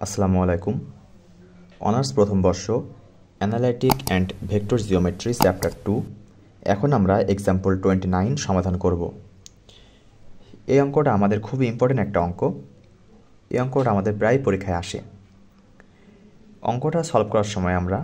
আসসালামু আলাইকুম। অনার্স প্রথম বর্ষ analytic and vector geometry chapter 2। এখন আমরা এক্সাম্পল 29 সমাধান করব। এই অঙ্কটা আমাদের খুবই ইম্পর্টেন্ট একটা অঙ্ক। এই অঙ্কটা আমাদের প্রায় পরীক্ষায় আসে। অঙ্কটা সলভ করার সময় আমরা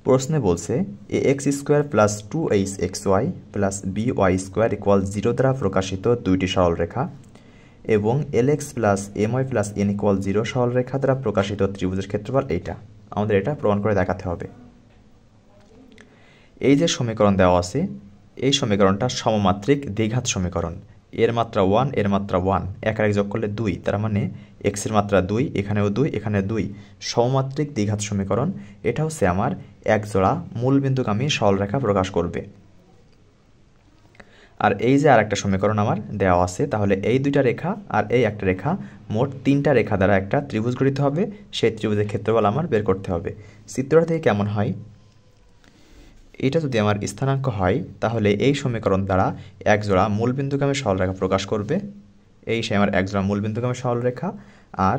প্রশ্নে বলছে ax² plus 2hxy plus by² equal 0 দ্বারা প্রকাশিত দুইটি সরলরেখা এবং lx plus my plus n equal 0 সরলরেখা দ্বারা প্রকাশিত ত্রিভুজের ক্ষেত্রফল এইটা। আমাদের এটা প্রমাণ করে দেখাতে হবে। এই যে সমীকরণ দেওয়া আছে, এই সমীকরণটা সমমাত্রিক দ্বিঘাত সমীকরণ। এর মাত্রা 1, এর মাত্রা 1, এক আর এক যোগ করলে 2, তার মানে x এর মাত্রা 2, এখানেও 2, এখানে 2, সমমাত্রিক দ্বিঘাত সমীকরণ। এটা হচ্ছে আমার এক জোড়া মূলবিন্দুগামী সরলরেখা প্রকাশ করবে। আর এই যে আরেকটা সমীকরণ আমার দেওয়া আছে, তাহলে এই দুইটা রেখা আর এই একটা রেখা, মোট তিনটা রেখা দ্বারা একটা ত্রিভুজ গঠিত হবে। সেই ত্রিভুজের ক্ষেত্রফল আমার বের করতে হবে। চিত্রটা থেকে কেমন হয়, এটা যদি আমার স্থানাঙ্ক হয় তাহলে এই সমীকরণ দ্বারা একজোড়া মূলবিন্দুগামী সরলরেখা প্রকাশ করবে। এই সে আমার একজোড়া মূলবিন্দুগামী সরলরেখা। আর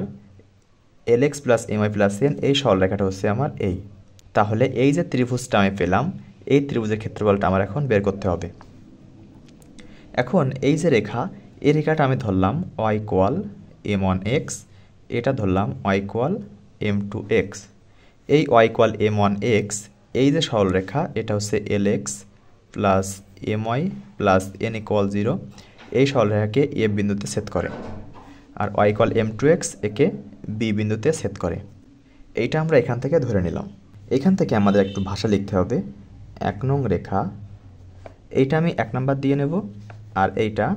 lx plus my plus n এই সরলরেখাটা হচ্ছে আমার এই। তাহলে এই যে ত্রিভুজটা আমি পেলাম, এই ত্রিভুজের ক্ষেত্রফলটা আমার এখন বের করতে হবে। এখন এই যে রেখা, এই রেখাটা আমি ধরলাম y ইকুয়াল m1x, এটা ধরলাম y ইকুয়াল m2x। এই y ইকুয়াল m1x, এই যে সরলরেখা, এটা হচ্ছে lx plus my plus n equal 0, এই সরলরেখাকে a বিন্দুতে ছেদ করে। আর y ইকুয়াল m2x একে b বিন্দুতে ছেদ করে। এইটা আমরা এখান থেকে ধরে নিলাম। এখান থেকে আমাদের একটু ভাষা লিখতে হবে। 1 নং রেখা, এইটা আমি 1 নাম্বার দিয়ে নেব আর এইটা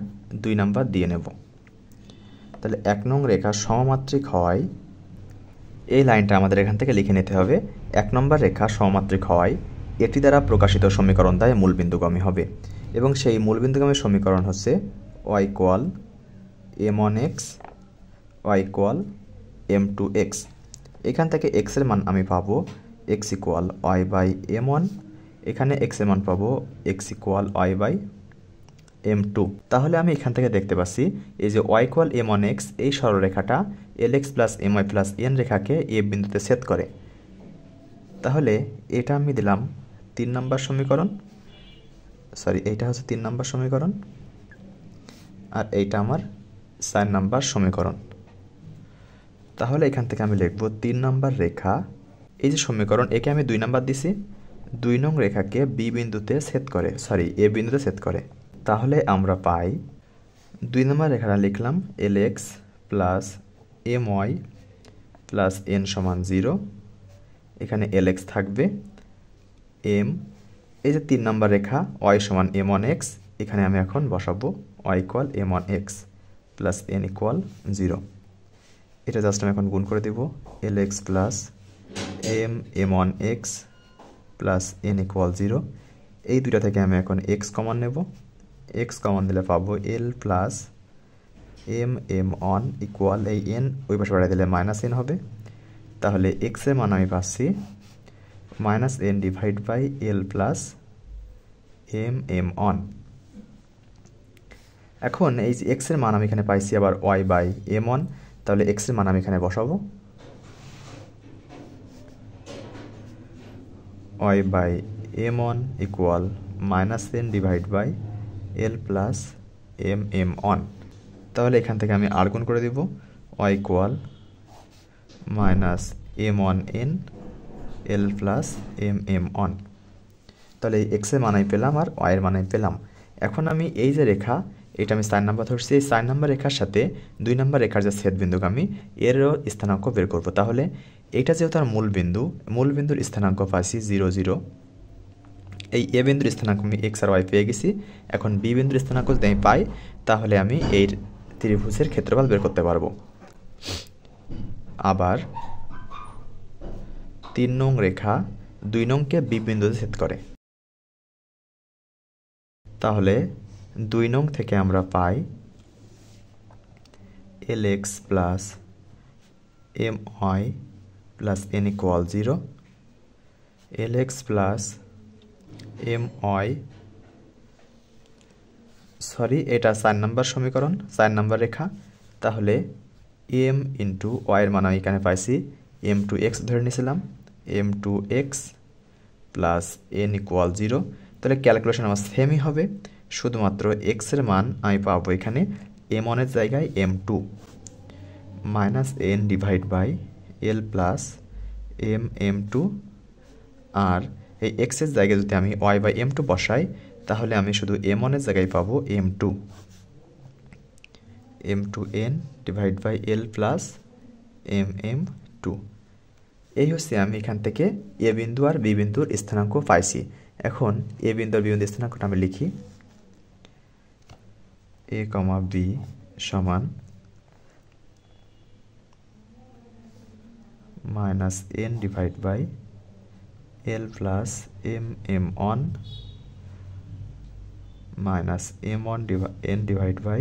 2 নাম্বার দিয়ে নেব। তাহলে 1 নং রেখা সমমাত্রিক হওয়ায় এই লাইনটা আমাদের এখান থেকে লিখে নিতে হবে। 1 নম্বর রেখা সমমাত্রিক হওয়ায় এটি দ্বারা প্রকাশিত সমীকরণ দ্বারা মূলবিন্দুগামী হবে। এবং সেই মূলবিন্দুগামী সমীকরণ হচ্ছে y equal m1x, y equal m2x। এখান থেকে x এর মান আমি পাবো x equal y by m1, এখানে x এর মান পাবো x equal y by m2। তাহলে আমি এখান থেকে দেখতে পাচ্ছি এই যে y ইকুয়াল m1x এই সরলরেখাটা lx plus my plus n রেখাকে a বিন্দুতে ছেদ করে। তাহলে এটা আমি দিলাম 3 নম্বর সমীকরণ, এইটা হচ্ছে 3 নম্বর সমীকরণ, আর এইটা আমার 4 নম্বর সমীকরণ। তাহলে এখান থেকে আমি লিখব 3 নম্বর রেখা, এই যে সমীকরণ, একে আমি 2 নাম্বার দিছি, 2 নং রেখাকে b বিন্দুতে ছেদ করে, a বিন্দুতে ছেদ করে। তাহলে আমরা পাই 2 নম্বর রেখাটা লিখলাম lx plus my plus n সমান 0, এখানে lx থাকবে, m, এই যে 3 নম্বর রেখা y সমান m1x, এখানে আমি এখন বসাবো y equal m1x plus n equal 0। এটা জাস্ট আমি এখন গুণ করে দেব, lx plus m1x plus n equal 0। এই দুইটা থেকে আমি এখন x কমন নেব, x কমন দিলে পাবো l প্লাস m1 ইকুয়াল এই n ওই পাশে বাড়াই দিলে মাইনাস n হবে। তাহলে x এর মান আমি পাচ্ছি minus n divide by l plus m1। এখন এই যে x এর মান আমি এখানে পাইছি আবার y বাই m1, তাহলে x এর মান আমি এখানে বসাবো, y by m1 equal minus n divide by l plus m1। তাহলে এখান থেকে আমি আর গুণ করে দিব, y equal minus m1n l plus m1। তাহলে এই x এর মান আমি পেলাম আর y এর মান আমি পেলাম। এখন আমি এই যে রেখা, এটা আমি 4 নাম্বার ধরছি, এই 4 নাম্বার রেখার সাথে 2 নাম্বার রেখার যে ছেদবিন্দুগামী এরও স্থানাঙ্ক বের করব। তাহলে এইটা যেহেতু আর মূলবিন্দুর স্থানাঙ্ক পাইছি 0, 0, এই a বিন্দুর স্থানাঙ্ক আমি x আর y পেয়ে গেছি। এখন b বিন্দুর স্থানাঙ্ক যদি আমি পাই, তাহলে আমি এই ত্রিভুজের ক্ষেত্রফল বের করতে পারবো। আবার 3 নং রেখা 2 নংকে b বিন্দুতে ছেদ করে। তাহলে 2 নং থেকে আমরা পাই lx plus my plus n equal 0, lx plus my, এটা 4 নম্বর সমীকরণ, 4 নম্বর রেখা। তাহলে এম ইন্টু ওয়াইয়ের মান আমি এখানে পাইছি m2x ধরে নিয়েছিলাম, m2x প্লাস n ইকুয়াল 0। তাহলে ক্যালকুলেশন আমার সেমই হবে, শুধুমাত্র এক্সের মান আমি পাবো এখানে m1 এর জায়গায় m2 minus n divide by l plus m2। আর এই এক্সের জায়গায় যদি আমি y বাই m2 বসাই তাহলে আমি শুধু m1 এর জায়গায় পাবো m2n divide by l plus mm2। এই হচ্ছে আমি এখান থেকে এ বিন্দু আর বি বিন্দুর স্থানাঙ্ক পাইছি। এখন এ বিন্দু আর বি বিন্দুর স্থানাঙ্কটা আমি লিখি, a, b সমান minus n divide by l plus mm1 minus m1 n divide by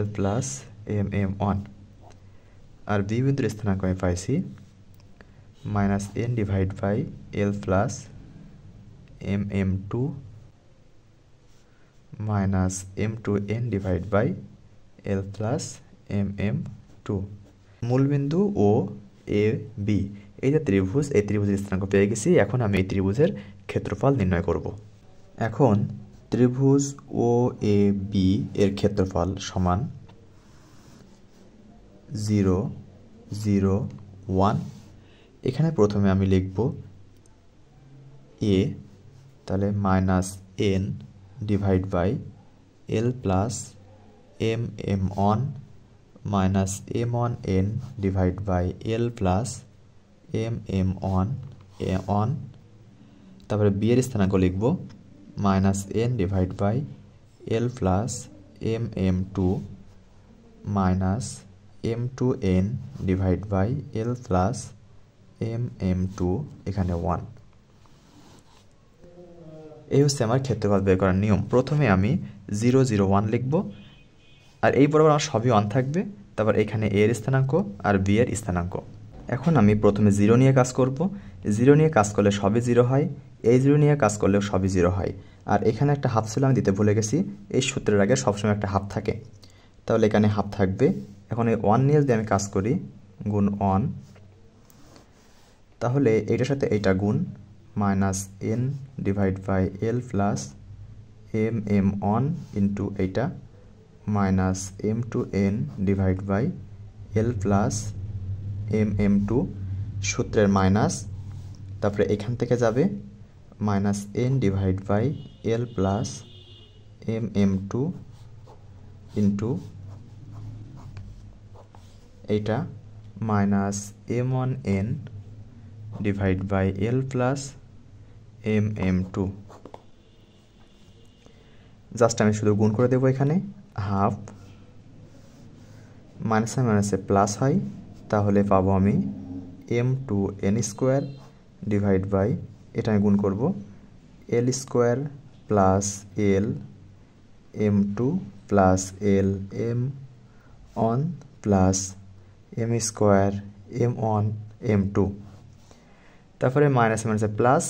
l plus mm1। আর বি বিন্দুর স্থানাঙ্ক আমি পাইছি minus n divide by l plus mm2 minus m2n divide by l plus mm2। মূলবিন্দু ও A B এই যে ত্রিভুজ, এই ত্রিভুজের স্থানাঙ্ক পেয়ে গেছি। এখন আমি এই ত্রিভুজের ক্ষেত্রফল নির্ণয় করব। এখন ত্রিভুজ ও এ বি এর ক্ষেত্রফল সমান 0 0 1। এখানে প্রথমে আমি লিখব এ, তাহলে minus n divide by l plus mm1 minus m1n divide by l plus mm1 1। তারপরে বি এর স্থানাঙ্ক লিখব minus n divide by l plus mm2 minus m2n divide by l plus mm2 এখানে 1। এই হচ্ছে আমার ক্ষেত্রফল বের করার নিয়ম। প্রথমে আমি 0 0 1 লিখব, আর এই বরাবর আমার সবই 1 থাকবে। তারপর এখানে a এর স্থানাঙ্ক আর b এর স্থানাঙ্ক। এখন আমি প্রথমে 0 নিয়ে কাজ করব। 0 নিয়ে কাজ করলে সবই 0 হয়, এই 0 নিয়ে কাজ করলেও সবই 0 হয়। আর এখানে একটা হাফ ছিল আমি দিতে ভুলে গেছি, এই সূত্রের আগে সবসময় একটা হাফ থাকে, তাহলে এখানে হাফ থাকবে। এখন এই 1 নিয়ে যদি আমি কাজ করি গুণ 1, তাহলে এইটার সাথে এইটা গুণ minus n divide by l plus mm1 into এইটা minus m2n divide by l plus mm2 সূত্রের মাইনাস, তারপরে এখান থেকে যাবে minus n divide by l plus mm2 into এইটা minus m1n divide by l plus mm2। Just আমি শুধু গুণ করে দেবো এখানে হাফ, মাইনাসে মাইনাসে প্লাস হয়, তাহলে পাবো আমি m2n স্কোয়ার ডিভাইড বাই এটা আমি গুণ করব l square plus l m2 plus l m1 plus m square m1 m2। তারপরে মাইনাসে মাইনাসে প্লাস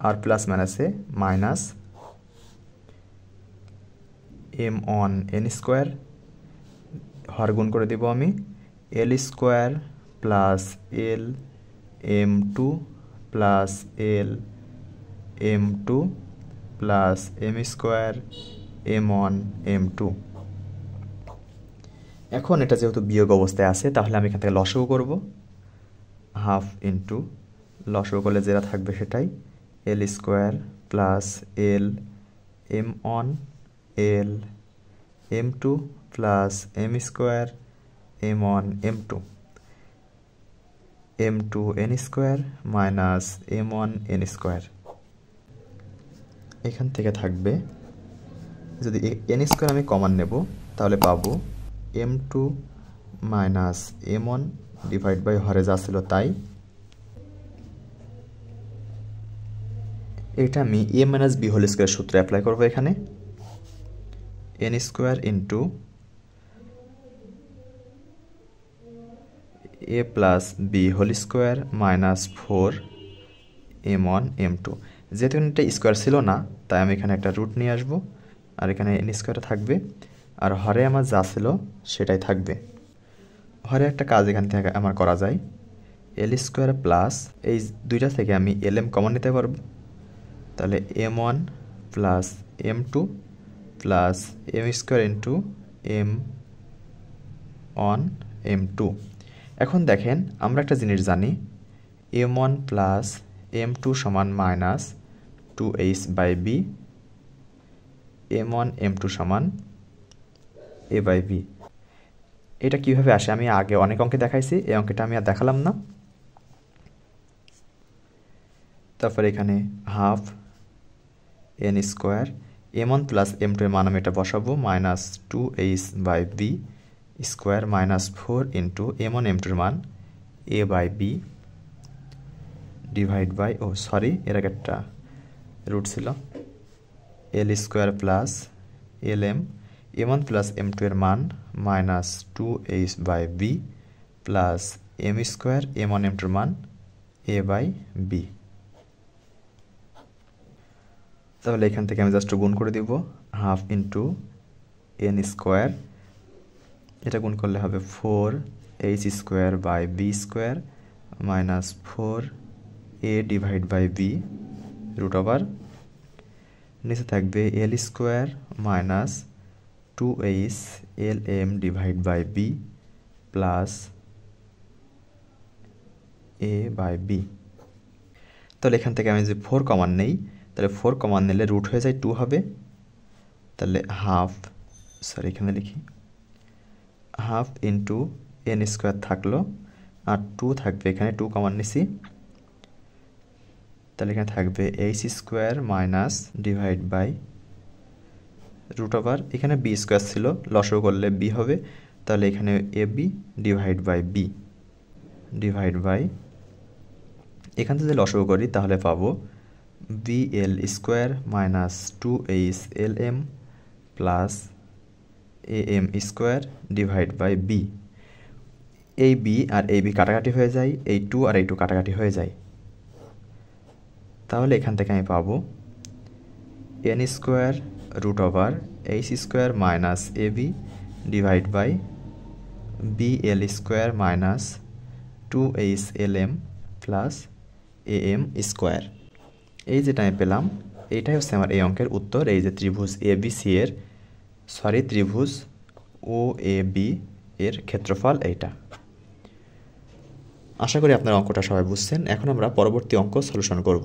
আর প্লাস মাইনাসে মাইনাস m1n স্কোয়ার হর গুণ করে দেব আমি l square plus l m2 plus l m2 plus m square m1 m2। এখন এটা যেহেতু বিয়োগ অবস্থায় আছে তাহলে আমি এখান থেকে লসাগু করব, হাফ ইন্টু লসাগু করলে যেটা থাকবে সেটাই l square plus l m1 l m2 plus m square m1 m2 m2n square minus m1n square. এখান থেকে থাকবে যদি n স্কোয়ার আমি কমন নেব তাহলে পাবো m2 minus m1 divide by হরে যা ছিল তাই। এটা আমি a minus b whole square সূত্র অ্যাপ্লাই করবো এখানে n square into a plus b whole square minus 4 m1 m2। যেহেতু এটা স্কোয়ার ছিল না তাই আমি এখানে একটা রুট নিয়ে আসবো, আর এখানে n স্কোয়ার থাকবে, আর হরে আমার যা ছিল সেটাই থাকবে। হরে একটা কাজ এখান থেকে আমার করা যায়, এল স্কোয়ার প্লাস এই দুইটা থেকে আমি এল এম কমন নিতে পারবো, তাহলে m1 plus m2 plus m square into m1 m2। এখন দেখেন আমরা একটা জিনিস জানি, m1 প্লাস m2 সমান মাইনাস 2h/b, m1 m2 সমান a/b। এটা কিভাবে আসে আমি আগে অনেক অঙ্কে দেখাইছি, এই অঙ্কটা আমি আর দেখালাম না। তারপর এখানে half n square m1 plus m2 এর মান আমি এটা বসাবো, minus 2h/b square minus 4 into m1 m2 এর মান a/b ডিভাইড বাই, এর আগে একটা রুট ছিল, L square plus L M m1 plus m2 এর মান minus 2h/b plus m square m1 m2 এর মান a/b। তাহলে এখান থেকে আমি জাস্ট গুণ করে দিব, হাফ ইন্টু n স্কোয়ার, এটা গুণ করলে হবে 4h square by B square minus 4a divide by B root over, নিচে থাকবে L square minus 2h L M divide by B plus a/b। তাহলে এখান থেকে আমি যদি 4 কমন নেই, তাহলে 4 কমন নিলে রুট হয়ে যায় 2 হবে, তাহলে এখানে লিখি হাফ ইন্টু n স্কোয়ার থাকলো আর 2 থাকবে, এখানে 2 কমন নিছি, তাহলে এখানে থাকবে h square minus divide by root over, এখানে বি স্কোয়ার ছিল, লসও করলে বি হবে, তাহলে এখানে ab divide by B divide by, এখান থেকে যদি লসও করি তাহলে পাবো bl square minus 2h lm plus am square divide by B. এই বি আর এই বি কাটাকাটি হয়ে যায়, এই 2 আর এই 2 কাটাকাটি হয়ে যায়, তাহলে এখান থেকে আমি পাবো n square root over h square minus ab divide by bl square minus 2h lm plus am square. এই যেটা আমি পেলাম এইটাই হচ্ছে আমার এই অঙ্কের উত্তর। এই যে ত্রিভুজ ত্রিভুজ OAB এর ক্ষেত্রফল এইটা। আশা করি আপনারা অঙ্কটা সবাই বুঝছেন। এখন আমরা পরবর্তী অঙ্ক সলিউশন করব।